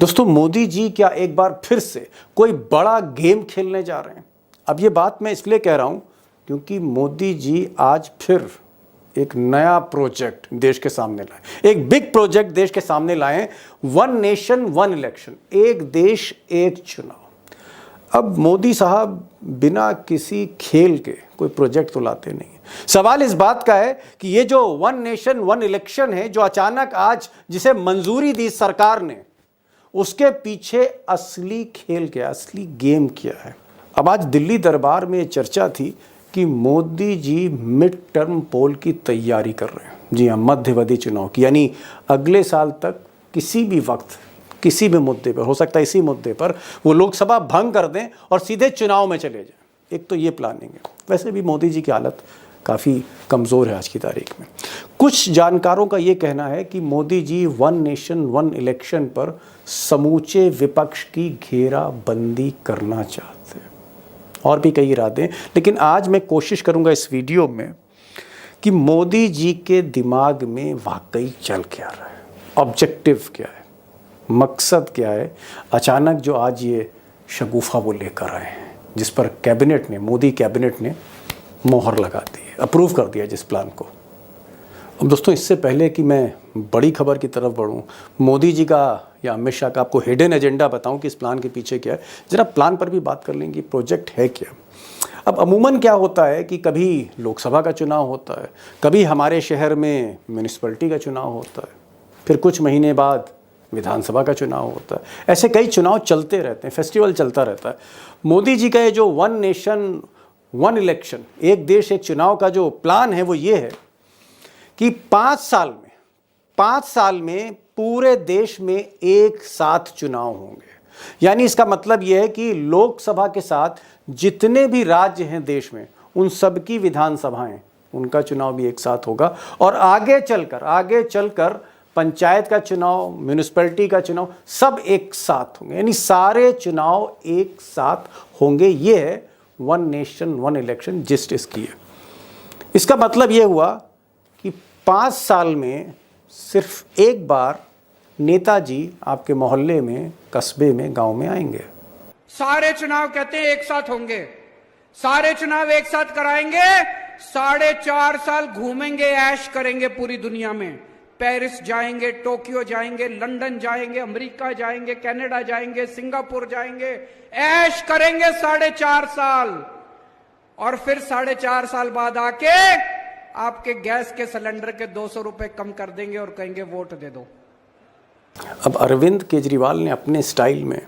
दोस्तों, मोदी जी क्या एक बार फिर से कोई बड़ा गेम खेलने जा रहे हैं? अब ये बात मैं इसलिए कह रहा हूँ क्योंकि मोदी जी आज फिर एक नया प्रोजेक्ट देश के सामने लाए, एक बिग प्रोजेक्ट देश के सामने लाए हैं। वन नेशन वन इलेक्शन, एक देश एक चुनाव। अब मोदी साहब बिना किसी खेल के कोई प्रोजेक्ट तो लाते नहीं है। सवाल इस बात का है कि ये जो वन नेशन वन इलेक्शन है, जो अचानक आज जिसे मंजूरी दी सरकार ने, उसके पीछे असली खेल क्या, असली गेम क्या है? अब आज दिल्ली दरबार में चर्चा थी कि मोदी जी मिड टर्म पोल की तैयारी कर रहे हैं। जी हाँ, मध्यावधि चुनाव की, यानी अगले साल तक किसी भी वक्त किसी भी मुद्दे पर, हो सकता है इसी मुद्दे पर, वो लोकसभा भंग कर दें और सीधे चुनाव में चले जाएं। एक तो ये प्लानिंग है। वैसे भी मोदी जी की हालत काफ़ी कमज़ोर है आज की तारीख में। कुछ जानकारों का ये कहना है कि Modi ji one nation one election पर समूचे विपक्ष की घेराबंदी करना चाहते हैं, और भी कई इरादे। लेकिन आज मैं कोशिश करूंगा इस वीडियो में कि मोदी जी के दिमाग में वाकई चल क्या रहा है, ऑब्जेक्टिव क्या है, मकसद क्या है। अचानक जो आज ये शगुफा वो लेकर आए हैं, जिस पर कैबिनेट ने, मोदी कैबिनेट ने मोहर लगा दी है, अप्रूव कर दिया जिस प्लान को। अब दोस्तों, इससे पहले कि मैं बड़ी खबर की तरफ बढ़ूं, मोदी जी का या अमित शाह का आपको हिडन एजेंडा बताऊं कि इस प्लान के पीछे क्या है, ज़रा प्लान पर भी बात कर लेंगे, प्रोजेक्ट है क्या। अब अमूमन क्या होता है कि कभी लोकसभा का चुनाव होता है, कभी हमारे शहर में म्यूनिसिपैलिटी का चुनाव होता है, फिर कुछ महीने बाद विधानसभा का चुनाव होता है। ऐसे कई चुनाव चलते रहते हैं, फेस्टिवल चलता रहता है। मोदी जी का ये जो वन नेशन वन इलेक्शन, एक देश एक चुनाव का जो प्लान है, वो ये है कि 5 साल में पूरे देश में एक साथ चुनाव होंगे। यानी इसका मतलब यह है कि लोकसभा के साथ जितने भी राज्य हैं देश में, उन सब की विधानसभाएं, उनका चुनाव भी एक साथ होगा। और आगे चलकर पंचायत का चुनाव, म्यूनिसिपैलिटी का चुनाव, सब एक साथ होंगे। यानी सारे चुनाव एक साथ होंगे। ये है one nation one election, gist इसकी है। इसका मतलब यह हुआ कि 5 साल में सिर्फ एक बार नेताजी आपके मोहल्ले में, कस्बे में, गांव में आएंगे। सारे चुनाव कहते हैं एक साथ होंगे, सारे चुनाव एक साथ कराएंगे, 4.5 साल घूमेंगे, ऐश करेंगे पूरी दुनिया में। पेरिस जाएंगे, टोक्यो जाएंगे, लंदन जाएंगे, अमेरिका जाएंगे, कनाडा जाएंगे, सिंगापुर जाएंगे, ऐश करेंगे 4.5 साल। और फिर 4.5 साल बाद आके आपके गैस के सिलेंडर के 200 रुपए कम कर देंगे और कहेंगे वोट दे दो। अब अरविंद केजरीवाल ने अपने स्टाइल में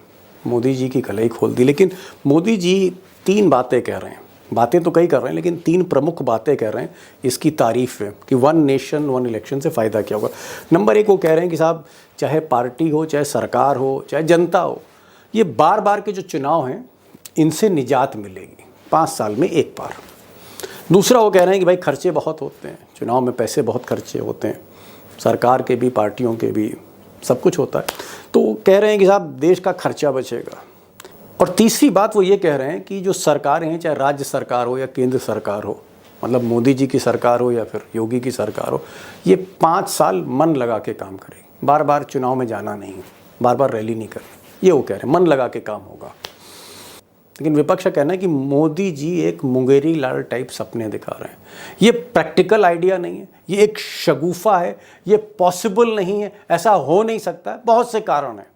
मोदी जी की कलई खोल दी। लेकिन मोदी जी 3 बातें कह रहे हैं, बातें तो कई कर रहे हैं, लेकिन 3 प्रमुख बातें कह रहे हैं इसकी तारीफ है कि वन नेशन वन इलेक्शन से फ़ायदा क्या होगा। नंबर 1, वो कह रहे हैं कि साहब, चाहे पार्टी हो, चाहे सरकार हो, चाहे जनता हो, ये बार बार के जो चुनाव हैं, इनसे निजात मिलेगी 5 साल में एक बार। दूसरा, वो कह रहे हैं कि भाई खर्चे बहुत होते हैं, चुनाव में पैसे बहुत खर्चे होते हैं, सरकार के भी, पार्टियों के भी, सब कुछ होता है। तो कह रहे हैं कि साहब देश का खर्चा बचेगा। और तीसरी बात वो ये कह रहे हैं कि जो सरकारें हैं, चाहे राज्य सरकार हो या केंद्र सरकार हो, मतलब मोदी जी की सरकार हो या फिर योगी की सरकार हो, ये 5 साल मन लगा के काम करेगी। बार बार चुनाव में जाना नहीं, बार बार रैली नहीं करनी, ये वो कह रहे हैं, मन लगा के काम होगा। लेकिन विपक्ष का कहना है कि मोदी जी एक मुंगेरी लाल टाइप सपने दिखा रहे हैं। ये प्रैक्टिकल आइडिया नहीं है, ये एक शगुफा है, ये पॉसिबल नहीं है, ऐसा हो नहीं सकता है। बहुत से कारण हैं।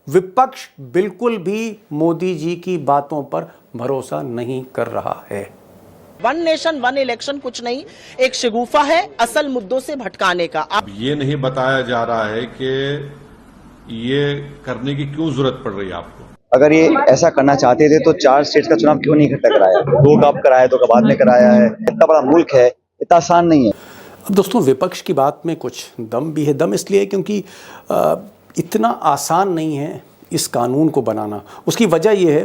विपक्ष बिल्कुल भी मोदी जी की बातों पर भरोसा नहीं कर रहा है। वन नेशन वन इलेक्शन कुछ नहीं, एक शगुफा है असल मुद्दों से भटकाने का। अब ये नहीं बताया जा रहा है कि ये करने की क्यों जरूरत पड़ रही है आपको। अगर ये ऐसा करना चाहते थे तो 4 स्टेट्स का चुनाव क्यों नहीं इकट्ठा कराया, 2 का अब कराया, 2 का बाद में कराया है। इतना बड़ा मुल्क है, इतना आसान नहीं है। अब दोस्तों, विपक्ष की बात में कुछ दम भी है। दम इसलिए क्योंकि इतना आसान नहीं है इस कानून को बनाना। उसकी वजह यह है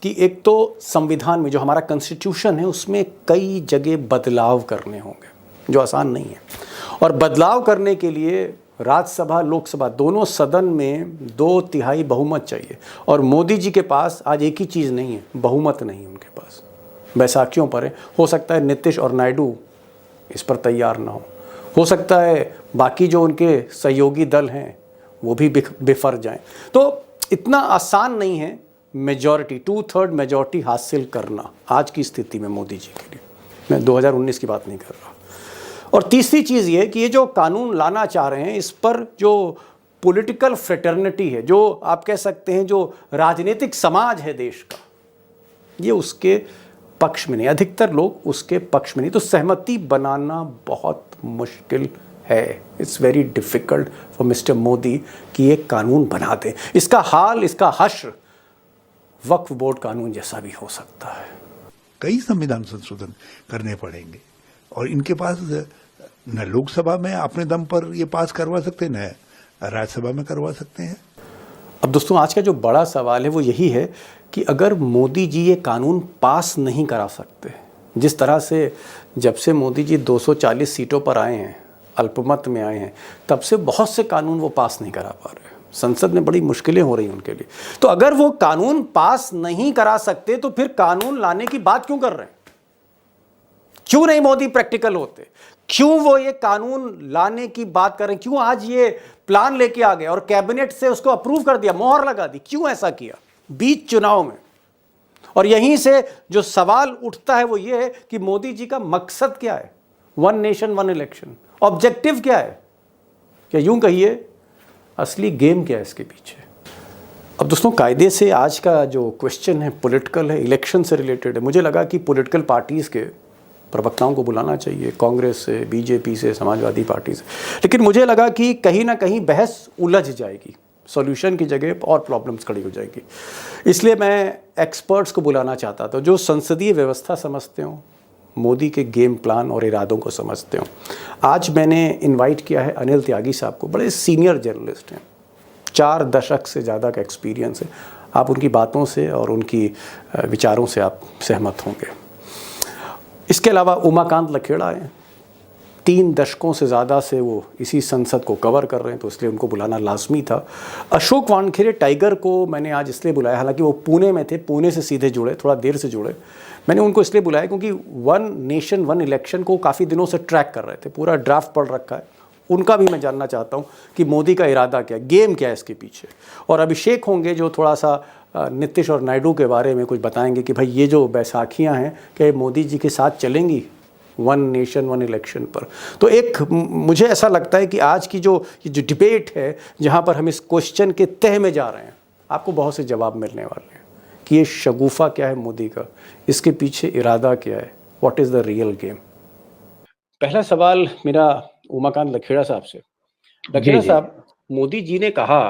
कि एक तो संविधान में, जो हमारा कॉन्स्टिट्यूशन है, उसमें कई जगह बदलाव करने होंगे, जो आसान नहीं है। और बदलाव करने के लिए राज्यसभा, लोकसभा, दोनों सदन में 2/3 बहुमत चाहिए। और मोदी जी के पास आज एक ही चीज़ नहीं है, बहुमत नहीं है उनके पास। बैसाखियों पर है, हो सकता है नीतीश और नायडू इस पर तैयार ना हो सकता है बाकी जो उनके सहयोगी दल हैं वो भी बिफर जाएं। तो इतना आसान नहीं है मेजॉरिटी, 2/3 मेजॉरिटी हासिल करना आज की स्थिति में मोदी जी के लिए। मैं 2019 की बात नहीं कर रहा। और तीसरी चीज़ ये कि ये जो कानून लाना चाह रहे हैं, इस पर जो पॉलिटिकल फ्रेटर्निटी है, जो आप कह सकते हैं जो राजनीतिक समाज है देश का, ये उसके पक्ष में नहीं, अधिकतर लोग उसके पक्ष में नहीं। तो सहमति बनाना बहुत मुश्किल है। It's very difficult for mister Modi कि ये कानून बना दे। इसका हाल, इसका हश्र वक्फ बोर्ड कानून जैसा भी हो सकता है। कई संविधान संशोधन करने पड़ेंगे और इनके पास न लोकसभा में अपने दम पर ये पास करवा सकते, न राज्यसभा में करवा सकते हैं। अब दोस्तों, आज का जो बड़ा सवाल है वो यही है कि अगर मोदी जी ये कानून पास नहीं करा सकते, जिस तरह से जब से मोदी जी 240 सीटों पर आए हैं, अल्पमत में आए हैं, तब से बहुत से कानून वो पास नहीं करा पा रहे। संसद में बड़ी मुश्किलें हो रही हैं उनके लिए। तो अगर वो कानून पास नहीं करा सकते तो फिर कानून लाने की बात क्यों कर रहे हैं? क्यों नहीं मोदी प्रैक्टिकल होते? क्यों वो ये कानून लाने की बात कर रहे हैं? क्यों आज ये प्लान लेके आ गए और कैबिनेट से उसको अप्रूव कर दिया, मोहर लगा दी? क्यों ऐसा किया बीच चुनाव में? और यहीं से जो सवाल उठता है वो ये है कि मोदी जी का मकसद क्या है? 1 नेशन 1 इलेक्शन, ऑब्जेक्टिव क्या है? क्या यूं कहिए असली गेम क्या है इसके पीछे? अब दोस्तों, कायदे से आज का जो क्वेश्चन है पॉलिटिकल है, इलेक्शन से रिलेटेड है। मुझे लगा कि पॉलिटिकल पार्टीज़ के प्रवक्ताओं को बुलाना चाहिए, कांग्रेस से, बीजेपी से, समाजवादी पार्टी से, लेकिन मुझे लगा कि कहीं ना कहीं बहस उलझ जाएगी, सॉल्यूशन की जगह और प्रॉब्लम्स खड़ी हो जाएगी। इसलिए मैं एक्सपर्ट्स को बुलाना चाहता था जो संसदीय व्यवस्था समझते हो, मोदी के गेम प्लान और इरादों को समझते हो। आज मैंने इनवाइट किया है अनिल त्यागी साहब को। बड़े सीनियर जर्नलिस्ट हैं, 4 दशक से ज़्यादा का एक्सपीरियंस है। आप उनकी बातों से और उनकी विचारों से आप सहमत होंगे। इसके अलावा उमाकांत लखेड़ा हैं, 3 दशकों से ज़्यादा से वो इसी संसद को कवर कर रहे हैं, तो इसलिए उनको बुलाना लाजमी था। अशोक वानखेड़े टाइगर को मैंने आज इसलिए बुलाया, हालांकि वो पुणे में थे, पुणे से सीधे जुड़े, थोड़ा देर से जुड़े। मैंने उनको इसलिए बुलाया क्योंकि 1 नेशन 1 इलेक्शन को काफ़ी दिनों से ट्रैक कर रहे थे, पूरा ड्राफ्ट पढ़ रखा है। उनका भी मैं जानना चाहता हूँ कि मोदी का इरादा क्या है, गेम क्या है इसके पीछे। और अभिषेक होंगे जो थोड़ा सा नीतीश और नायडू के बारे में कुछ बताएंगे कि भाई ये जो बैसाखियाँ हैं क्या मोदी जी के साथ चलेंगी 1 नेशन 1 इलेक्शन पर। तो एक मुझे ऐसा लगता है कि आज की जो डिबेट है, जहाँ पर हम इस क्वेश्चन के तह में जा रहे हैं, आपको बहुत से जवाब मिलने वाले हैं कि ये शगुफा क्या है मोदी का, इसके पीछे इरादा क्या है, what is the real game. पहला सवाल मेरा उमाकांत लखेड़ा साहब से। लखेड़ा साहब, मोदी जी ने कहा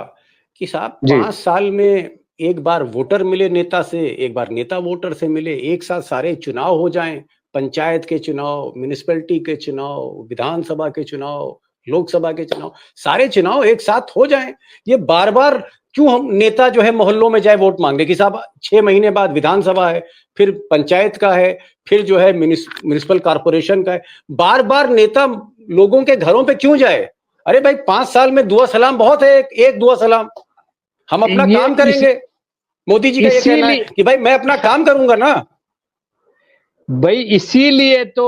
कि साहब 5 साल में एक बार वोटर मिले नेता से, एक बार नेता वोटर से मिले, एक साथ सारे चुनाव हो जाएं, पंचायत के चुनाव, म्युनिसिपैलिटी के चुनाव, विधानसभा के चुनाव, लोकसभा के चुनाव, सारे चुनाव एक साथ हो जाएं। ये बार बार क्यों हम नेता जो है मोहल्लों में जाए वोट मांगे कि साहब 6 महीने बाद विधानसभा है, फिर पंचायत का है, फिर जो है म्युनिसिपल कॉर्पोरेशन का है, बार बार नेता लोगों के घरों पे क्यों जाए? अरे भाई 5 साल में दुआ सलाम बहुत है, एक दुआ सलाम, हम अपना काम करेंगे। मोदी जी का ये कहना है कि भाई मैं अपना काम करूंगा ना भाई। इसीलिए तो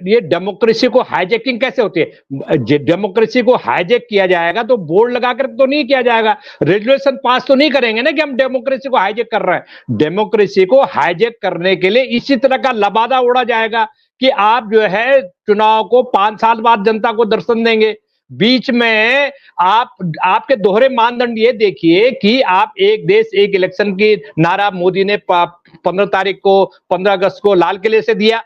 ये डेमोक्रेसी को हाईजैकिंग कैसे होती है? डेमोक्रेसी को हाईजैक किया जाएगा तो बोर्ड लगाकर तो नहीं किया जाएगा, रेजुलेशन पास तो नहीं करेंगे ना कि हम डेमोक्रेसी को हाईजैक कर रहे हैं। डेमोक्रेसी को हाईजैक करने के लिए इसी तरह का लबादा उड़ा जाएगा कि आप जो है चुनाव को 5 साल बाद जनता को दर्शन देंगे। बीच में आपके दोहरे मानदंड ये देखिए कि आप एक देश एक इलेक्शन की नारा मोदी ने 15 तारीख को 15 अगस्त को लाल किले से दिया।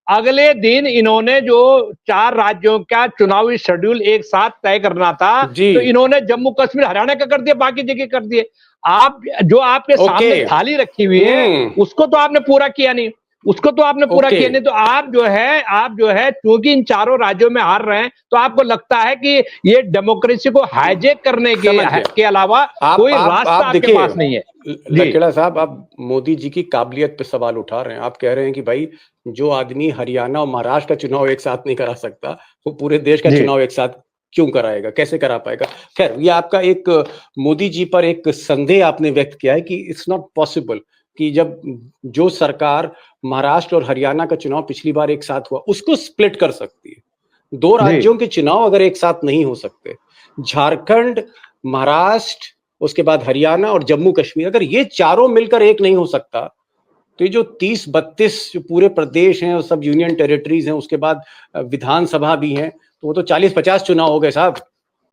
अगले दिन इन्होंने जो 4 राज्यों का चुनावी शेड्यूल एक साथ तय करना था, तो इन्होंने जम्मू कश्मीर हरियाणा का कर दिया, बाकी जगह कर दिए। आप जो आपके सामने थाली रखी हुई है उसको तो आपने पूरा किया नहीं, उसको तो आपने पूरा किया नहीं। तो आप जो है क्योंकि इन 4 राज्यों में हार रहे हैं, तो आपको लगता है कि ये डेमोक्रेसी को हाईजैक करने के अलावा कोई रास्ता आपके पास नहीं है। लखेड़ा साहब, आप मोदी जी की काबिलियत पे सवाल उठा रहे हैं। आप कह रहे हैं कि भाई जो आदमी हरियाणा और महाराष्ट्र का चुनाव एक साथ नहीं करा सकता, वो पूरे देश का चुनाव एक साथ क्यों कराएगा, कैसे करा पाएगा? खैर, ये आपका एक मोदी जी पर एक संदेह आपने व्यक्त किया है कि इट्स नॉट पॉसिबल कि जब जो सरकार महाराष्ट्र और हरियाणा का चुनाव पिछली बार एक साथ हुआ उसको स्प्लिट कर सकती है। 2 राज्यों के चुनाव अगर एक साथ नहीं हो सकते, झारखंड महाराष्ट्र, उसके बाद हरियाणा और जम्मू कश्मीर, अगर ये चारों मिलकर एक नहीं हो सकता तो ये जो 30-32 जो पूरे प्रदेश हैं और सब यूनियन टेरिटरीज हैं, उसके बाद विधानसभा भी हैं, तो वो तो 40-50 चुनाव हो गए साहब।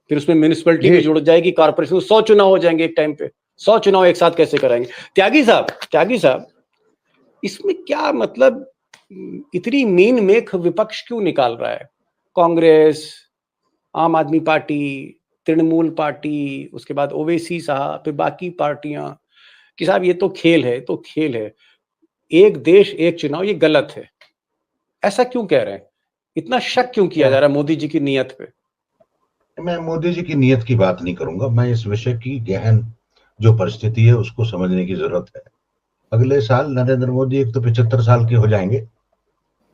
फिर उसमें म्यूनिसिपैलिटी भी जुड़ जाएगी, कॉर्पोरेशन, 100 चुनाव हो जाएंगे एक टाइम पे। 100 चुनाव एक साथ कैसे कराएंगे? त्यागी साहब, इसमें क्या मतलब इतनी मीन मेख विपक्ष क्यों निकाल रहा है? कांग्रेस, आम आदमी पार्टी, तृणमूल पार्टी, उसके बाद ओवैसी साहब, फिर बाकी पार्टियां, कि साहब ये तो खेल है, एक देश एक चुनाव, ये गलत है। ऐसा क्यों कह रहे हैं? इतना शक क्यों किया जा रहा है मोदी जी की नीयत पे? मैं मोदी जी की नीयत की बात नहीं करूंगा, मैं इस विषय की गहन जो परिस्थिति है उसको समझने की जरूरत है। अगले साल नरेंद्र मोदी एक तो 75 साल के हो जाएंगे,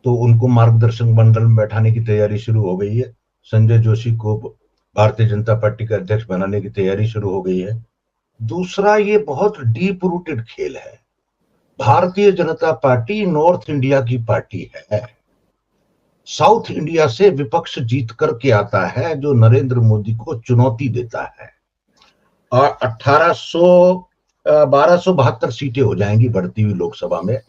तो उनको मार्गदर्शक मंडल में बैठाने की तैयारी शुरू हो गई है। संजय जोशी को भारतीय जनता पार्टी का अध्यक्ष बनाने की तैयारी शुरू हो गई है। दूसरा, ये बहुत डीप रूटेड खेल है। Bharatiya Janata party north India की पार्टी है, साउथ इंडिया से विपक्ष जीत करके आता है जो नरेंद्र मोदी को चुनौती देता है। और 1272 सीटें हो जाएंगी बढ़ती हुई लोकसभा में।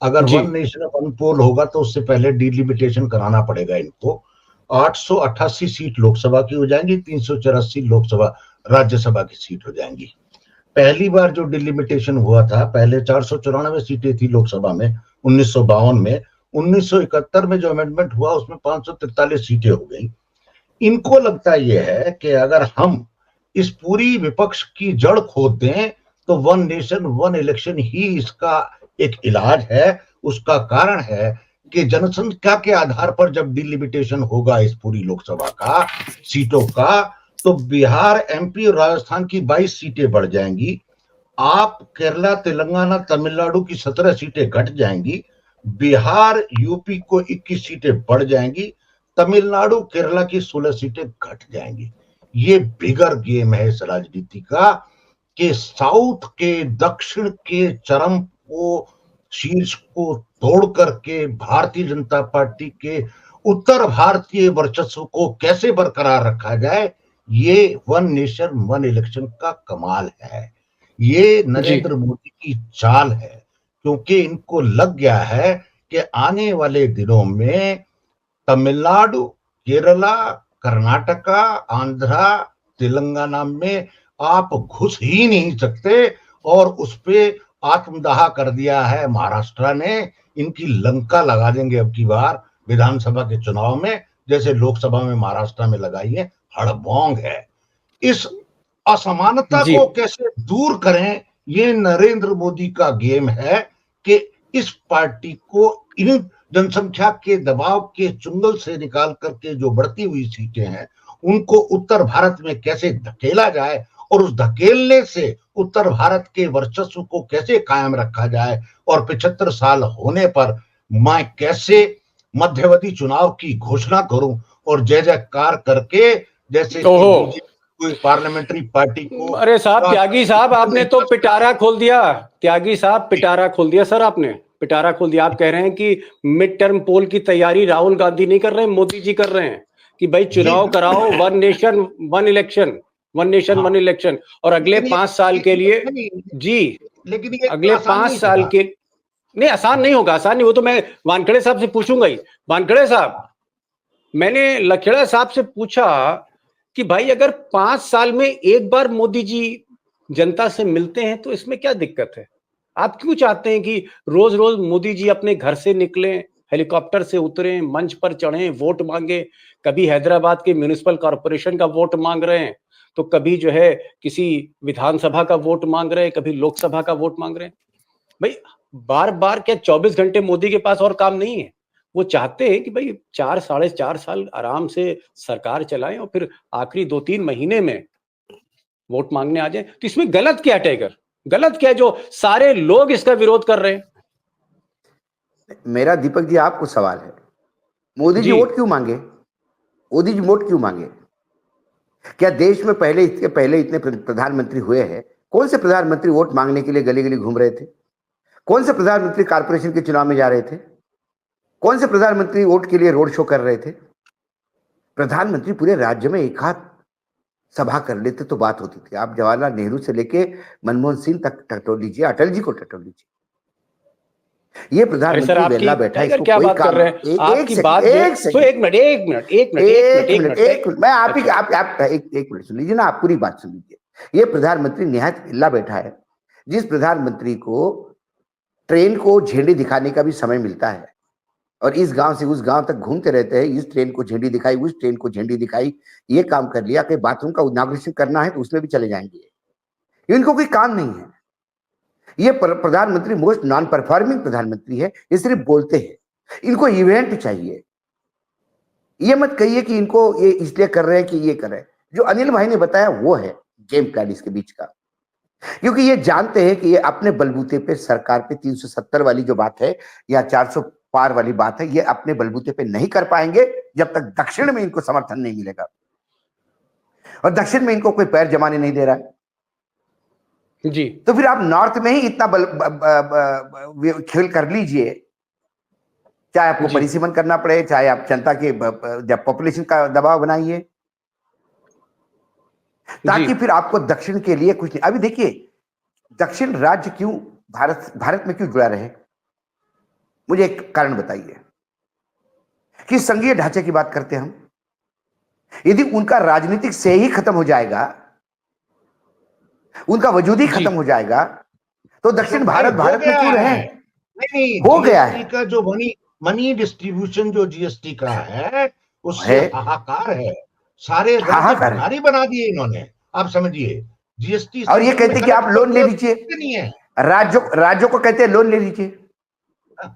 अगर वन नेशन वन पोल होगा तो उससे पहले डिलिमिटेशन कराना पड़ेगा इनको। 888 सीट लोकसभा की हो जाएंगी, 384 लोकसभा राज्यसभा की सीट हो जाएंगी। पहली बार जो डिलिमिटेशन हुआ था, पहले 494 सीटें थी लोकसभा में 1952 में, 1971 में जो अमेंडमेंट हुआ उसमें 543 सीटें हो गई। इनको लगता यह है कि अगर हम इस पूरी विपक्ष की जड़ खोद दें तो वन नेशन वन इलेक्शन ही इसका एक इलाज है। उसका कारण है कि जनसंख्या के आधार पर जब डिलिमिटेशन होगा इस पूरी लोकसभा का सीटों का, तो बिहार, एमपी और राजस्थान की 22 सीटें बढ़ जाएंगी। आप केरला, तेलंगाना, तमिलनाडु की 17 सीटें घट जाएंगी। बिहार, यूपी को 21 सीटें बढ़ जाएंगी। तमिलनाडु, केरला की 16 सीटें घट जाएंगी। ये बिगर गेम है इस राजनीति का कि साउथ के, दक्षिण के चरम को, शीर्ष को तोड़ करके भारतीय जनता पार्टी के उत्तर भारतीय वर्चस्व को कैसे बरकरार रखा जाए। ये वन नेशन वन इलेक्शन का कमाल है, ये नरेंद्र मोदी की चाल है, क्योंकि इनको लग गया है कि आने वाले दिनों में तमिलनाडु, केरला, कर्नाटका, आंध्रा, तेलंगाना में आप घुस ही नहीं सकते। और उस पे आत्मदाह कर दिया है महाराष्ट्र ने। इनकी लंका लगा देंगे अब की बार विधानसभा के चुनाव में, जैसे लोकसभा में महाराष्ट्र में लगाई है। हड़बोंग है। इस असमानता को कैसे दूर करें, ये नरेंद्र मोदी का गेम है कि इस पार्टी को इन जनसंख्या के दबाव के चुंगल से निकाल करके जो बढ़ती हुई सीटें हैं उनको उत्तर भारत में कैसे धकेला जाए और उस धकेलने से उत्तर भारत के वर्चस्व को कैसे कायम रखा जाए। और 75 साल होने पर मैं कैसे मध्यावधि चुनाव की घोषणा करूं और जय जयकार करके, जैसे कोई पार्लियामेंट्री पार्टी को। अरे साहब, त्यागी साहब, आपने तो पिटारा खोल दिया। त्यागी साहब, पिटारा खोल दिया सर, आपने पिटारा खोल दिया। आप कह रहे हैं कि मिड टर्म पोल की तैयारी राहुल गांधी नहीं कर रहे हैं, मोदी जी कर रहे हैं कि भाई चुनाव कराओ, one nation one election, one nation one election. और अगले 5 साल के लिए जी, लेकिन अगले 5 साल के नहीं, आसान नहीं होगा, आसान नहीं। वो तो मैं वानखेड़े साहब से पूछूंगा ही। वानखेड़े साहब, मैंने लखेड़ा साहब से पूछा कि भाई अगर 5 साल में एक बार मोदी जी जनता से मिलते हैं तो इसमें क्या दिक्कत है? आप क्यों चाहते हैं कि रोज रोज मोदी जी अपने घर से निकलें, हेलीकॉप्टर से उतरें, मंच पर चढ़ें, वोट मांगे? कभी हैदराबाद के म्युनिसिपल कॉर्पोरेशन का वोट मांग रहे हैं, तो कभी जो है किसी विधानसभा का वोट मांग रहे हैं, कभी लोकसभा का वोट मांग रहे हैं। भाई बार बार क्या 24 घंटे मोदी के पास और काम नहीं है? वो चाहते हैं कि भाई 4 साढ़े 4 साल आराम से सरकार चलाएं और फिर आखिरी 2-3 महीने में वोट मांगने आ जाए। तो इसमें गलत क्या है टाइगर? गलत क्या है जो सारे लोग इसका विरोध कर रहे हैं? मेरा दीपक जी आपको सवाल है, मोदी जी वोट क्यों मांगे? मोदी जी वोट क्यों मांगे? क्या देश में इसके पहले इतने प्रधानमंत्री हुए हैं? कौन से प्रधानमंत्री वोट मांगने के लिए गली गली घूम रहे थे? कौन से प्रधानमंत्री कॉर्पोरेशन के चुनाव में जा रहे थे? कौन से प्रधानमंत्री वोट के लिए रोड शो कर रहे थे? प्रधानमंत्री पूरे राज्य में एक हाथ सभा कर लेते तो बात होती थी। आप जवाहरलाल नेहरू से लेके मनमोहन सिंह तक टटोल लीजिए, अटल जी को टटोल लीजिए, ये अरे सर, प्रधानमंत्री आपकी वेला बैठा है, टाइगर इसको क्या कोई बात कर काम रहे हैं? आपकी बात एक तो एक मिनट मैं आप ही आप एक मिनट सुन लीजिए ना, आप पूरी बात सुन लीजिए। ये प्रधानमंत्री निहायत वेला बैठा है, जिस प्रधानमंत्री को ट्रेन को झंडी दिखाने का भी समय मिलता है और इस गांव से उस गांव तक घूमते रहते हैं, इस ट्रेन को झंडी दिखाई, उस ट्रेन को झंडी दिखाई, ये काम कर लिया कि बाथरूम का इनॉग्रेशन करना है तो उसमें भी चले जाएंगे। इनको कोई काम नहीं है। ये प्रधानमंत्री मोस्ट नॉन परफॉर्मिंग प्रधानमंत्री है, ये सिर्फ बोलते हैं। इनको इवेंट चाहिए। ये मत कहिए कि इनको ये इसलिए कर रहे हैं कि ये कर रहे हैं। जो अनिल भाई ने बताया वो है गेम प्लान इसके बीच का, क्योंकि ये जानते हैं कि ये अपने बलबूते पे सरकार पे 370 वाली जो बात है या 400 पार वाली बात है, ये अपने बलबूते पे नहीं कर पाएंगे जब तक दक्षिण में इनको समर्थन नहीं मिलेगा। और दक्षिण में इनको कोई पैर जमाने नहीं दे रहा है जी। तो फिर आप नॉर्थ में ही इतना खेल कर लीजिए, चाहे आपको परिसीमन करना पड़े, चाहे आप जनता के जब पॉपुलेशन का दबाव बनाइए, ताकि फिर आपको दक्षिण के लिए कुछ नहीं। अभी देखिए, दक्षिण राज्य क्यों भारत में क्यों जुड़ा रहे, मुझे एक कारण बताइए। कि संघीय ढांचे की बात करते हैं हम, यदि उनका राजनीतिक से ही खत्म हो जाएगा, उनका वजूद ही खत्म हो जाएगा, तो दक्षिण भारत में क्यों रहे? नहीं, हो गया है का जो मनी डिस्ट्रीब्यूशन जो जीएसटी का है उससे हाहाकार है। सारे राज्य बना दिए इन्होंने, आप समझिए जीएसटी। और ये कहते कि आप लोन ले लीजिए, नहीं है राज्यों को कहते हैं लोन ले लीजिए।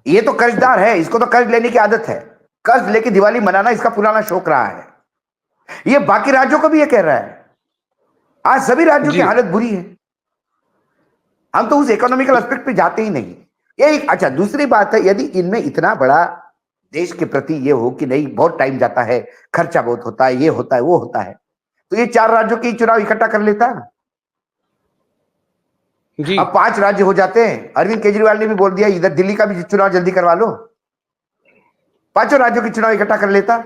ये तो कर्जदार है, इसको तो कर्ज लेने की आदत है, कर्ज लेके दिवाली मनाना इसका पुराना शौक रहा है। ये बाकी राज्यों को भी ये कह रहा है। आज सभी राज्यों की हालत बुरी है। हम तो उस इकोनॉमिकल एस्पेक्ट पे जाते ही नहीं। ये अच्छा, दूसरी बात है, यदि इनमें इतना बड़ा देश के प्रति ये हो कि नहीं बहुत टाइम जाता है, खर्चा बहुत होता है, ये होता है वो होता है, तो ये 4 राज्यों के चुनाव इकट्ठा कर लेता जी। अब 5 राज्य हो जाते हैं। अरविंद केजरीवाल ने भी बोल दिया इधर दिल्ली का भी चुनाव जल्दी करवा लो, 5 राज्यों के चुनाव इकट्ठा कर लेता।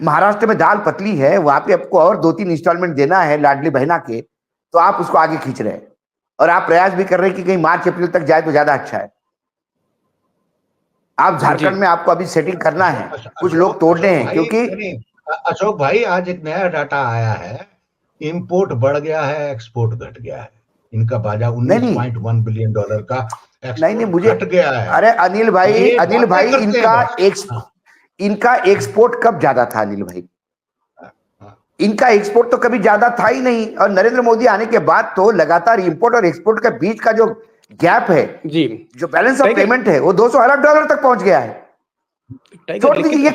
महाराष्ट्र में दाल पतली है, वहां पे आपको और 2-3 इंस्टॉलमेंट देना है लाडली बहना के, तो आप उसको आगे खींच रहे हैं और आप प्रयास भी कर रहे हैं कि कहीं मार्च अप्रैल तक जाए तो ज्यादा अच्छा है। आप झारखंड में आपको अभी सेटिंग करना है, कुछ लोग तोड़ने हैं, क्योंकि अशोक भाई आज एक नया डाटा आया है, इंपोर्ट बढ़ गया है, एक्सपोर्ट घट गया है। इनका बाजा $19.1 बिलियन का नहीं मुझे घट गया है। अरे अनिल भाई इनका एक्सपोर्ट कब ज्यादा था? अनिल भाई, इनका एक्सपोर्ट तो कभी ज्यादा था ही नहीं। और नरेंद्र मोदी आने के बाद तो लगातार इंपोर्ट और एक्सपोर्ट के बीच का जो गैप है जी, जो बैलेंस ऑफ पेमेंट है, वो $200 अरब तक पहुंच गया है। छोड़ दीजिए, ये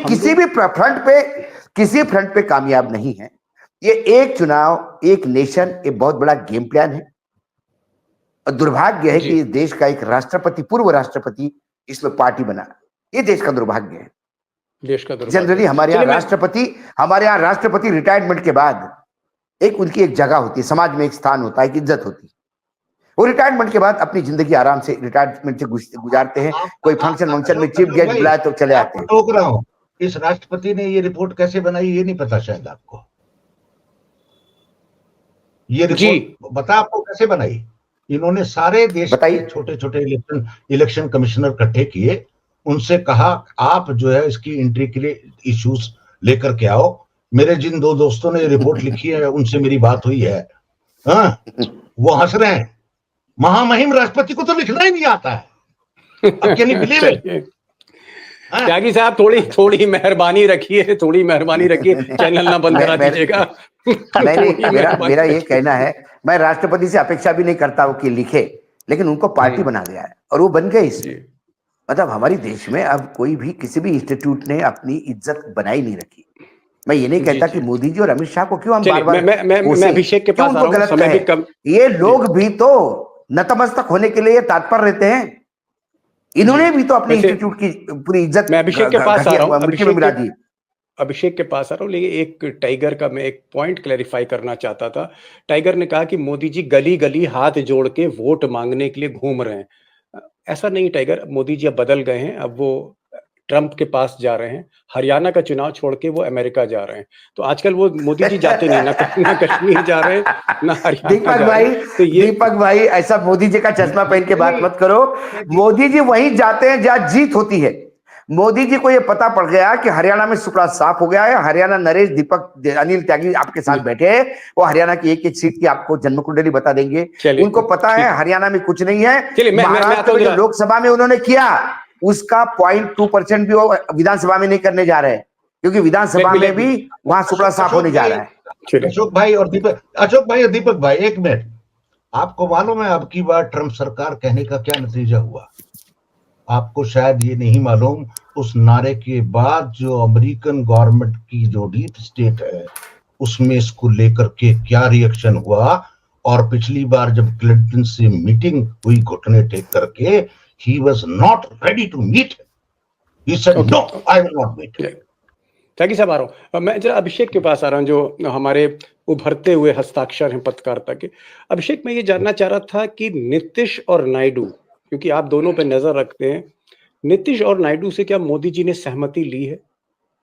किसी फ्रंट पे कामयाब नहीं है। ये एक चुनाव, एक नेशन, एक बहुत बड़ा गेम प्लान है। और दुर्भाग्य है कि इस देश का एक राष्ट्रपति, पूर्व राष्ट्रपति इसमें पार्टी बना। ये देश का दुर्भाग्य है, देश का दुर्भाग्य। जनरली हमारे यहाँ राष्ट्रपति रिटायरमेंट के बाद उनकी एक जगह होती है, समाज में एक स्थान होता है, एक इज्जत होती है। वो रिटायरमेंट के बाद अपनी जिंदगी आराम से रिटायरमेंट से गुजारते हैं। कोई फंक्शन में चीफ गेस्ट बुलाए तो चले आते हैं। टोक रहा हूं, इस राष्ट्रपति ने ये रिपोर्ट कैसे बनाई ये नहीं पता शायद आपको। ये रिपोर्ट बता आपको कैसे बनाई? इन्होंने सारे देश के छोटे छोटे इलेक्शन कमिश्नर इकट्ठे किए, उनसे कहा आप जो है इसकी एंट्री के लिए इश्यूज लेकर के आओ। मेरे जिन 2 दोस्तों ने रिपोर्ट लिखी है उनसे मेरी बात हुई है, वो हंस रहे हैं। महामहिम राष्ट्रपति को तो लिखना ही नहीं आता है। त्यागी साहब थोड़ी मेहरबानी रखिए, चैनल ना बंद करा दीजिएगा। नहीं, मेरा ये कहना है, मैं राष्ट्रपति से अपेक्षा भी नहीं करता वो कि लिखे, लेकिन उनको पार्टी बना दिया है और वो बन गए। इसलिए मतलब हमारे देश में अब कोई भी किसी भी इंस्टीट्यूट ने अपनी इज्जत बनाई नहीं रखी। मैं ये नहीं कहता कि मोदी जी और अमित शाह को क्यों हम बार-बार मैं अभिषेक के पास आ रहा हूं, समय भी कम। ये लोग भी तो नतमस्तक होने के लिए तत्पर रहते हैं। इन्होंने भी तो अपने इंस्टीट्यूट की पूरी इज्जत मैं अभिषेक के पास आ रहा हूं, अभिषेक के पास आ रहा हूँ। लेकिन एक टाइगर का मैं एक पॉइंट क्लैरिफाई करना चाहता था। टाइगर ने कहा कि मोदी जी गली गली हाथ जोड़ के वोट मांगने के लिए घूम रहे हैं। ऐसा नहीं टाइगर, मोदी जी अब बदल गए हैं। अब वो ट्रंप के पास जा रहे हैं, हरियाणा का चुनाव छोड़ के वो अमेरिका जा रहे हैं। तो आजकल वो मोदी जी जाते नहीं, ना कश्मीर जा रहे हैं, ना हरियाणा जा रहे हैं। तो ये दीपक भाई ऐसा मोदी जी का चश्मा पहन के बात मत करो। मोदी जी वहीं जाते हैं जहां जीत होती है। मोदी जी को ये पता पड़ गया कि हरियाणा में सुपड़ा साफ हो गया है। हरियाणा नरेश, दीपक, अनिल त्यागी आपके साथ बैठे हैं, वो हरियाणा की एक एक सीट की आपको जन्म कुंडली बता देंगे। उनको पता है हरियाणा में कुछ नहीं है। महाराष्ट्र में जो लोकसभा में उन्होंने किया उसका 0.2% भी वो विधानसभा में नहीं करने जा रहे हैं, क्योंकि विधानसभा में भी वहां सुपड़ा साफ होने जा रहा है। अशोक भाई और दीपक भाई, एक मिनट, आपको मालूम है अब की बार ट्रंप सरकार कहने का क्या नतीजा हुआ? आपको शायद ये नहीं मालूम, उस नारे के बाद जो अमेरिकन गवर्नमेंट की जो डीप स्टेट है उसमें इसको लेकर के क्या रिएक्शन हुआ। और पिछली बार जब क्लिंटन से मीटिंग हुई घुटने टेक करके, he was not ready to meet. He said, no, I will not meet. त्यागी साहब आ रहा हूँ मैं, जरा अभिषेक के पास आ रहा हूँ, जो हमारे उभरते हुए हस्ताक्षर हैं पत्रकारिता के। अभिषेक, मैं ये जानना चाह रहा था कि नीतीश और नायडू, क्योंकि आप दोनों पे नजर रखते हैं, नीतीश और नायडू से क्या मोदी जी ने सहमति ली है?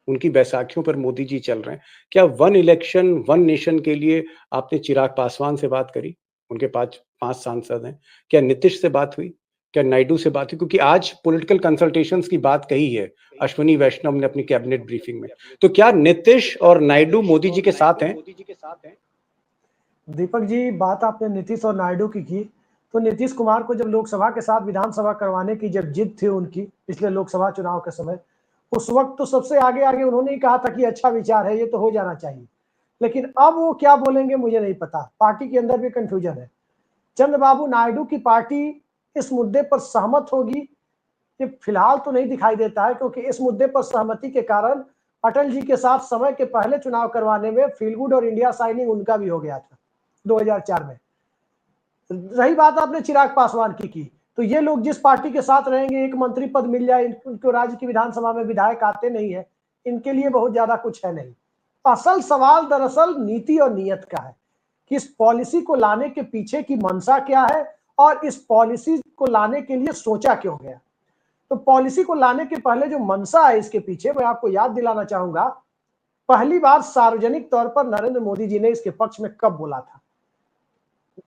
उनकी बैसाखियों पर मोदी जी चल रहे हैं। क्या वन इलेक्शन वन नेशन के लिए आपने चिराग पासवान से बात करी? उनके पास 5 सांसद हैं। क्या नीतीश से बात हुई? क्या नायडू से बात हुई? क्योंकि आज पॉलिटिकल कंसल्टेशंस की बात कही है अश्विनी वैष्णव ने अपनी कैबिनेट ब्रीफिंग में। तो क्या नीतीश और नायडू मोदी जी के साथ हैं? दीपक जी, बात आपने नीतीश और नायडू की, तो नीतीश कुमार को जब लोकसभा के साथ विधानसभा करवाने की जब जिद थी उनकी पिछले लोकसभा चुनाव के समय, उस वक्त तो सबसे आगे उन्होंने ही कहा था कि अच्छा विचार है, ये तो हो जाना चाहिए। लेकिन अब वो क्या बोलेंगे मुझे नहीं पता। पार्टी के अंदर भी कंफ्यूजन है। चंद्रबाबू नायडू की पार्टी इस मुद्दे पर सहमत होगी, ये फिलहाल तो नहीं दिखाई देता है, क्योंकि इस मुद्दे पर सहमति के कारण अटल जी के साथ समय के पहले चुनाव करवाने में फील गुड और इंडिया साइनिंग उनका भी हो गया था 2004 में। रही बात आपने चिराग पासवान की, तो ये लोग जिस पार्टी के साथ रहेंगे, एक मंत्री पद मिल जाए, इनको राज्य की विधानसभा में विधायक आते नहीं है, इनके लिए बहुत ज्यादा कुछ है नहीं। असल सवाल दरअसल नीति और नीयत का है कि इस पॉलिसी को लाने के पीछे की मंशा क्या है और इस पॉलिसी को लाने के लिए सोचा क्यों गया। तो पॉलिसी को लाने के पहले जो मंशा है इसके पीछे, मैं आपको याद दिलाना चाहूंगा, पहली बार सार्वजनिक तौर पर नरेंद्र मोदी जी ने इसके पक्ष में कब बोला था?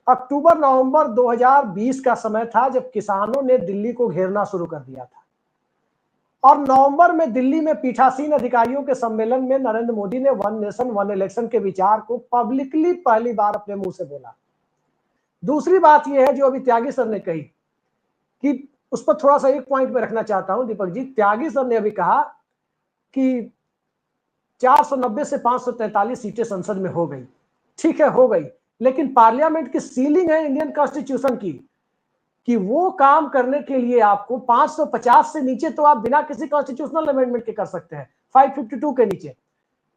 अक्टूबर नवंबर 2020 का समय था जब किसानों ने दिल्ली को घेरना शुरू कर दिया था, और नवंबर में दिल्ली में पीठासीन अधिकारियों के सम्मेलन में नरेंद्र मोदी ने वन नेशन वन इलेक्शन के विचार को पब्लिकली पहली बार अपने मुंह से बोला। दूसरी बात यह है जो अभी त्यागी सर ने कही, कि उस पर थोड़ा सा एक पॉइंट में रखना चाहता हूं दीपक जी। त्यागी सर ने अभी कहा कि 490 से 543 सीटें संसद में हो गई, ठीक है हो गई, लेकिन पार्लियामेंट की सीलिंग है इंडियन कॉन्स्टिट्यूशन की कि वो काम करने के लिए आपको 550 से नीचे तो आप बिना किसी कॉन्स्टिट्यूशनल अमेंडमेंट के कर सकते हैं, 552 के नीचे।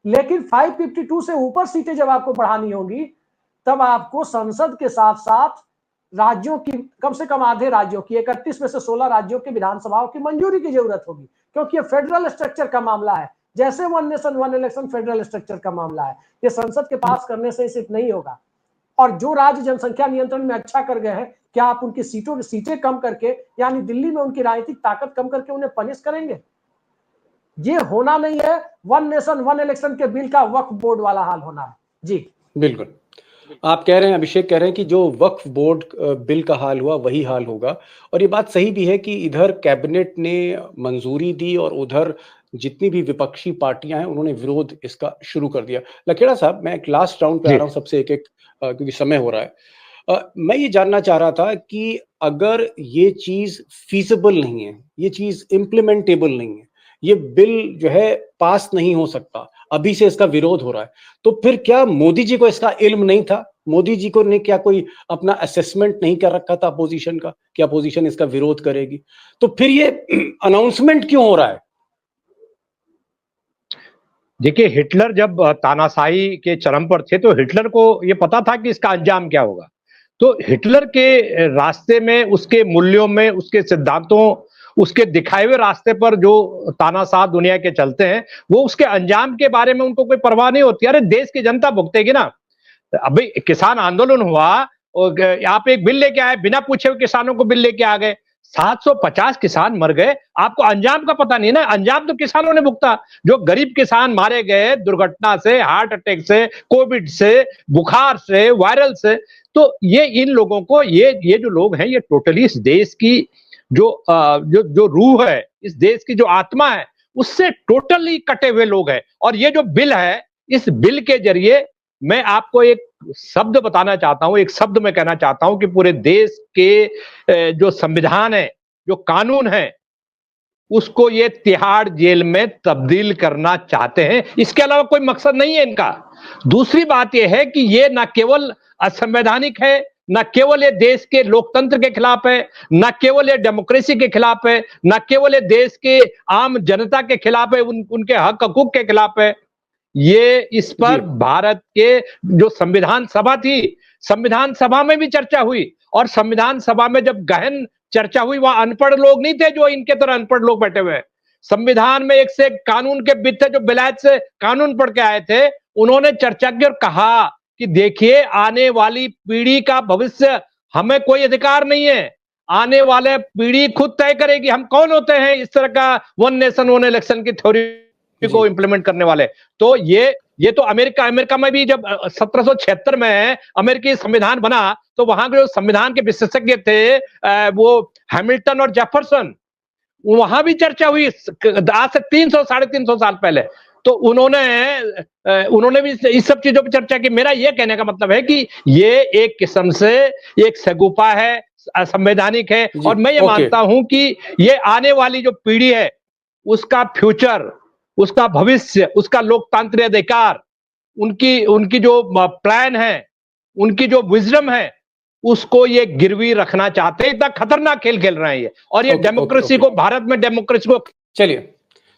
लेकिन 552 से ऊपर सीटें जब आपको बढ़ानी होगी, तब आपको संसद के साथ साथ राज्यों की, कम से कम आधे राज्यों की, 31 में से 16 राज्यों की विधानसभाओं की मंजूरी की जरूरत होगी, क्योंकि ये फेडरल स्ट्रक्चर का मामला है। जैसे one nation one election federal structure का मामला है, ये संसद के पास करने से सिर्फ नहीं होगा। और जो राज्य जनसंख्या नियंत्रण में अच्छा कर गए हैं, क्या आप उनकी सीटें कम करके, यानी दिल्ली में उनकी राजनीतिक ताकत कम करके उन्हें पनिश करेंगे? ये होना नहीं है। वन नेशन वन इलेक्शन के बिल का वक्फ बोर्ड वाला हाल होना है। जी बिल्कुल, आप कह रहे हैं, अभिषेक कह रहे हैं कि जो वक्फ बोर्ड बिल का हाल हुआ वही हाल होगा। और ये बात सही भी है कि इधर कैबिनेट ने मंजूरी दी और उधर जितनी भी विपक्षी पार्टियां हैं उन्होंने विरोध इसका शुरू कर दिया। लखेड़ा साहब, मैं एक लास्ट राउंड पे आ रहा हूं, सबसे एक क्योंकि समय हो रहा है। मैं ये जानना चाह रहा था कि अगर ये चीज फीजिबल नहीं है, ये चीज इम्प्लीमेंटेबल नहीं है, ये बिल जो है पास नहीं हो सकता, अभी से इसका विरोध हो रहा है, तो फिर क्या मोदी जी को इसका इल्म नहीं था? मोदी जी को ने क्या कोई अपना असेसमेंट नहीं कर रखा था अपोजिशन का कि अपोजिशन इसका विरोध करेगी? तो फिर ये अनाउंसमेंट क्यों हो रहा है? देखिए, हिटलर जब तानाशाही के चरम पर थे तो हिटलर को यह पता था कि इसका अंजाम क्या होगा। तो हिटलर के रास्ते में, उसके मूल्यों में, उसके सिद्धांतों, उसके दिखाए हुए रास्ते पर जो तानाशाह दुनिया के चलते हैं, वो उसके अंजाम के बारे में उनको कोई परवाह नहीं होती। अरे देश की जनता भुगतेगी ना। अभी किसान आंदोलन हुआ और आप एक बिल लेके आए, बिना पूछे हुए किसानों को बिल लेके आ गए। 750 किसान मर गए, आपको अंजाम का पता नहीं ना, अंजाम तो किसानों ने भुगता। जो गरीब किसान मारे गए दुर्घटना से, हार्ट अटैक से, कोविड से, बुखार से, वायरल से, तो ये इन लोगों को, ये जो लोग हैं, ये टोटली इस देश की जो रूह है, इस देश की जो आत्मा है, उससे टोटली कटे हुए लोग हैं। और ये जो बिल है, इस बिल के जरिए मैं आपको एक शब्द बताना चाहता हूं, एक शब्द मैं कहना चाहता हूं कि पूरे देश के जो संविधान है, जो कानून है, उसको ये तिहाड़ जेल में तब्दील करना चाहते हैं। इसके अलावा कोई मकसद नहीं है इनका। दूसरी बात यह है कि ये न केवल असंवैधानिक है, न केवल ये देश के लोकतंत्र के खिलाफ है, न केवल ये डेमोक्रेसी के खिलाफ है, न केवल ये देश के आम जनता के खिलाफ है, उनके हक हकूक के खिलाफ है। ये इस पर भारत के जो संविधान सभा थी, संविधान सभा में भी चर्चा हुई, और संविधान सभा में जब गहन चर्चा हुई, वहां अनपढ़ लोग नहीं थे जो इनके तरह अनपढ़ लोग बैठे हुए हैं। संविधान में एक से कानून के विद थे जो विलायत से कानून पढ़ के आए थे, उन्होंने चर्चा की और कहा कि देखिए, आने वाली पीढ़ी का भविष्य हमें कोई अधिकार नहीं है, आने वाले पीढ़ी खुद तय करेगी हम कौन होते हैं इस तरह का वन नेशन वन इलेक्शन की थ्योरी को इंप्लीमेंट करने वाले। तो ये तो अमेरिका में भी जब 1776 में अमेरिकी संविधान बना, तो वहां के जो संविधान के विशेषज्ञ थे, वो हैमिल्टन और जेफरसन, वहां भी चर्चा हुई आज से 300-350 साल पहले। तो उन्होंने भी इस सब चीजों पर चर्चा की। मेरा यह कहने का मतलब है कि ये एक किस्म से एक शगुफा है, असंवैधानिक है, और मैं ये मानता हूं कि ये आने वाली जो पीढ़ी है, उसका फ्यूचर, उसका भविष्य, उसका लोकतांत्रिक अधिकार, उनकी जो प्लान है, उनकी जो विजडम है, उसको ये गिरवी रखना चाहते हैं। इतना खतरनाक खेल खेल रहे हैं ये, और ये डेमोक्रेसी को, भारत में डेमोक्रेसी को, चलिए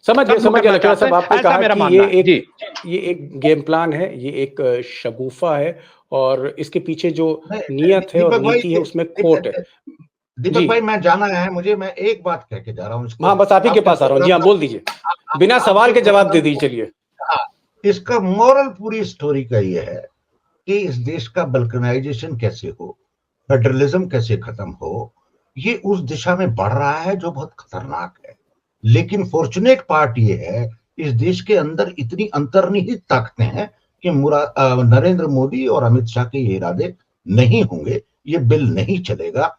समझ गया लखड़ा साहब, आपने कहा कि ये एक गेम प्लान है, ये एक शगुफा है, और इसके पीछे जो नियत है और नीति है उसमें खोट है। दीपक भाई, मैं जाना है मुझे, मैं एक बात कह के जा रहा हूँ। हाँ, बस आप ही के पास आ रहा हूँ। जी हाँ, बोल दीजिए, बिना सवाल के जवाब दे दीजिए। चलिए, इसका मोरल पूरी स्टोरी का ये है कि इस देश का बल्कनाइजेशन कैसे हो, फेडरलिज्म कैसे खत्म हो, ये उस दिशा में बढ़ रहा है जो बहुत खतरनाक है। लेकिन फॉर्चुनेट पार्ट ये है, इस देश के अंदर इतनी अंतर्निहित ताकतें हैं कि नरेंद्र मोदी और अमित शाह के ये इरादे नहीं होंगे, ये बिल नहीं चलेगा,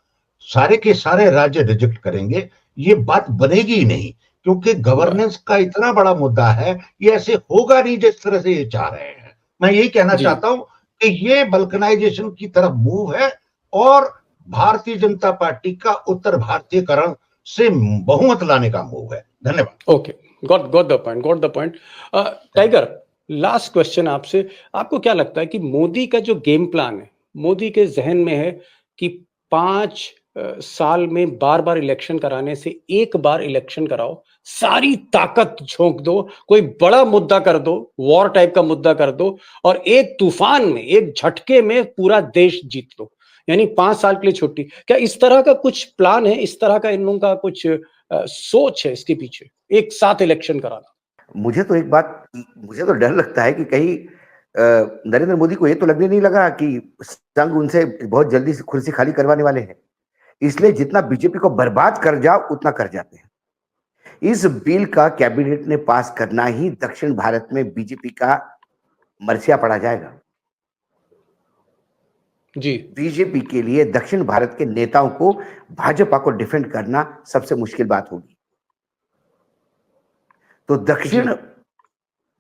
सारे के सारे राज्य रिजेक्ट करेंगे, ये बात बनेगी ही नहीं, क्योंकि गवर्नेंस का इतना बड़ा मुद्दा है, ये ऐसे होगा नहीं जिस तरह से ये चाह रहे हैं। मैं यही कहना चाहता हूं कि ये बल्कनाइजेशन की तरफ मूव है, और भारतीय जनता पार्टी का उत्तर भारतीयकरण से बहुमत लाने का मूव है। धन्यवाद। Okay, got the point. Tiger, last question आपसे, आपको क्या लगता है कि मोदी का जो गेम प्लान है, मोदी के जहन में है कि 5 साल में बार इलेक्शन कराने से एक बार इलेक्शन कराओ, सारी ताकत झोंक दो, कोई बड़ा मुद्दा कर दो, वॉर टाइप का मुद्दा कर दो, और एक तूफान में, एक झटके में पूरा देश जीत लो, यानी 5 साल के लिए छुट्टी? क्या इस तरह का कुछ प्लान है, इस तरह का इन लोगों का कुछ सोच है इसके पीछे, एक साथ इलेक्शन कराना? मुझे तो डर लगता है कि कहीं नरेंद्र मोदी को ये तो लगने नहीं लगा कि संघ उनसे बहुत जल्दी से कुर्सी खाली करवाने वाले हैं, इसलिए जितना बीजेपी को बर्बाद कर जाओ उतना कर जाते हैं। इस बिल का कैबिनेट ने पास करना ही दक्षिण भारत में बीजेपी का मरसिया पड़ा जाएगा जी। बीजेपी के लिए दक्षिण भारत के नेताओं को भाजपा को डिफेंड करना सबसे मुश्किल बात होगी। तो दक्षिण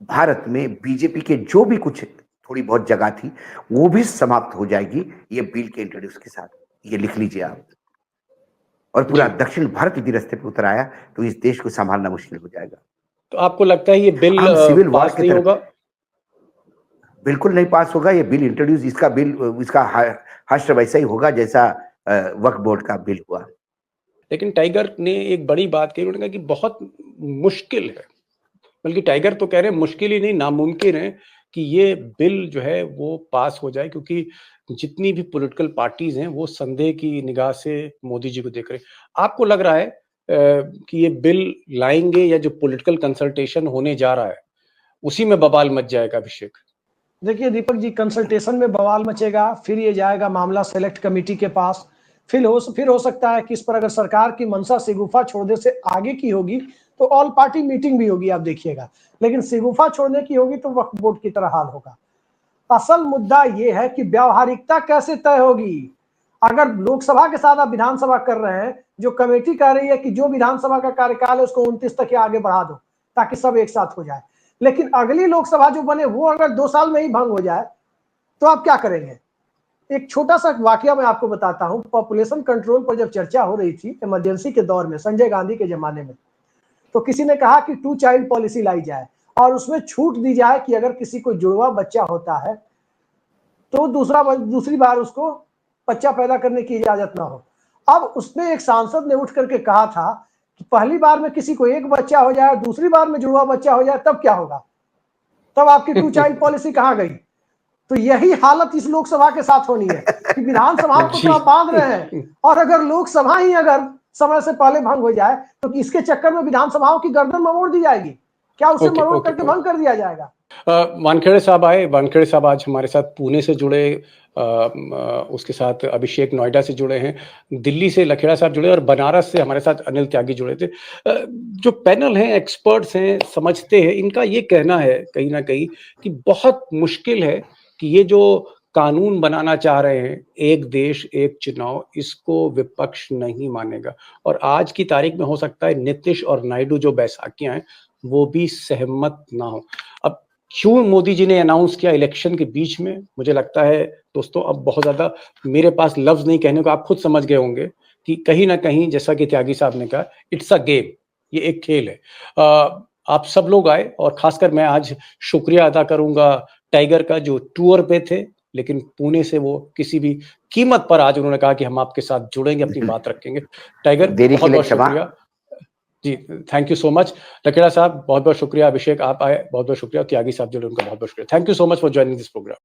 भारत में बीजेपी के जो भी कुछ थोड़ी बहुत जगह थी, वो भी समाप्त हो जाएगी ये बिल के इंट्रोड्यूस के साथ। ये लिख लीजिए आप। और पूरा दक्षिण भारत यदि रास्ते पे उतर आया तो इस देश को संभालना मुश्किल हो जाएगा। तो आपको लगता है ये बिल सिविल वॉर नहीं होगा? बिल्कुल नहीं पास होगा ये बिल इंट्रोड्यूस। इसका हश्र वैसा ही होगा जैसा वक्फ बोर्ड का बिल हुआ। लेकिन टाइगर ने एक बड़ी बात कही, उन्होंने कहा कि बहुत मुश्किल है, बल्कि टाइगर तो कह रहे हैं मुश्किल ही नहीं, नामुमकिन है कि ये बिल जो है वो पास हो जाए, क्योंकि जितनी भी पॉलिटिकल पार्टीज हैं वो संदेह की निगाह से मोदी जी को देख रहे हैं। आपको लग रहा है कि ये बिल लाएंगे, या जो पॉलिटिकल कंसल्टेशन होने जा रहा है उसी में बवाल मच जाएगा? अभिषेक, देखिए दीपक जी, कंसल्टेशन में बवाल मचेगा, फिर ये जाएगा मामला सेलेक्ट कमेटी के पास, फिर हो सकता है कि इस पर अगर सरकार की मंशा शेगुफा छोड़ने से आगे की होगी तो ऑल पार्टी मीटिंग भी होगी, आप देखिएगा। लेकिन शेगुफा छोड़ने की होगी तो वक्फ बोर्ड की तरह हाल होगा। असल मुद्दा यह है कि व्यावहारिकता कैसे तय होगी। अगर लोकसभा के साथ आप विधानसभा कर रहे हैं, जो कमेटी कह रही है कि जो विधानसभा का कार्यकाल है उसको 29 तक आगे बढ़ा दो ताकि सब एक साथ हो जाए, लेकिन अगली लोकसभा जो बने वो अगर 2 साल में ही भंग हो जाए तो आप क्या करेंगे। एक छोटा सा वाकया मैं आपको बताता हूं। पॉपुलेशन कंट्रोल पर जब चर्चा हो रही थी इमरजेंसी के दौर में, संजय गांधी के जमाने में, तो किसी ने कहा कि 2 चाइल्ड पॉलिसी लाई जाए और उसमें छूट दी जाए कि अगर किसी को जुड़वा बच्चा होता है तो दूसरी बार उसको बच्चा पैदा करने की इजाजत ना हो। अब उसमें एक सांसद ने उठ करके कहा था कि पहली बार में किसी को 1 बच्चा हो जाए, दूसरी बार में जुड़वा बच्चा हो जाए, तब क्या होगा, तब आपकी 2 चाइल्ड पॉलिसी कहां गई। तो यही हालत इस लोकसभा के साथ होनी है कि विधानसभाओं को तो आप बांध रहे हैं, और अगर लोकसभा ही अगर समय से पहले भंग हो जाए तो इसके चक्कर में विधानसभाओं की गर्दन मरोड़ दी जाएगी। क्या उसे मरोड़ करके भंग कर दिया जाएगा। वानखेड़े साहब आए। वानखेड़े साहब आज हमारे साथ पुणे से जुड़े, उसके साथ अभिषेक नोएडा से जुड़े हैं, दिल्ली से लखेड़ा साहब जुड़े और बनारस से हमारे साथ अनिल त्यागी जुड़े थे। जो पैनल हैं, एक्सपर्ट्स हैं, समझते हैं, इनका ये कहना है कहीं ना कहीं कि बहुत मुश्किल है कि ये जो कानून बनाना चाह रहे हैं, एक देश एक चुनाव, इसको विपक्ष नहीं मानेगा। और आज की तारीख में हो सकता है नीतीश और नायडू जो बैसाखियां हैं वो भी सहमत ना हो। अब क्यों मोदी जी ने अनाउंस किया इलेक्शन के बीच में, मुझे लगता है दोस्तों अब बहुत ज्यादा मेरे पास लफ्ज नहीं कहने को, आप खुद समझ गए होंगे कि कहीं ना कहीं जैसा कि त्यागी साहब ने कहा, इट्स अ गेम, ये एक खेल है। आप सब लोग आए और खासकर मैं आज शुक्रिया अदा करूंगा टाइगर का जो टूर पे थे, लेकिन पुणे से वो किसी भी कीमत पर आज उन्होंने कहा कि हम आपके साथ जुड़ेंगे, अपनी बात रखेंगे। टाइगर बहुत बहुत शुक्रिया जी, thank you so much. Lakhera साहब बहुत बहुत शुक्रिया, अभिषेक आप आए बहुत बहुत शुक्रिया, त्यागी साहब जुड़े उनका बहुत बहुत शुक्रिया। Thank you so much for joining this programme.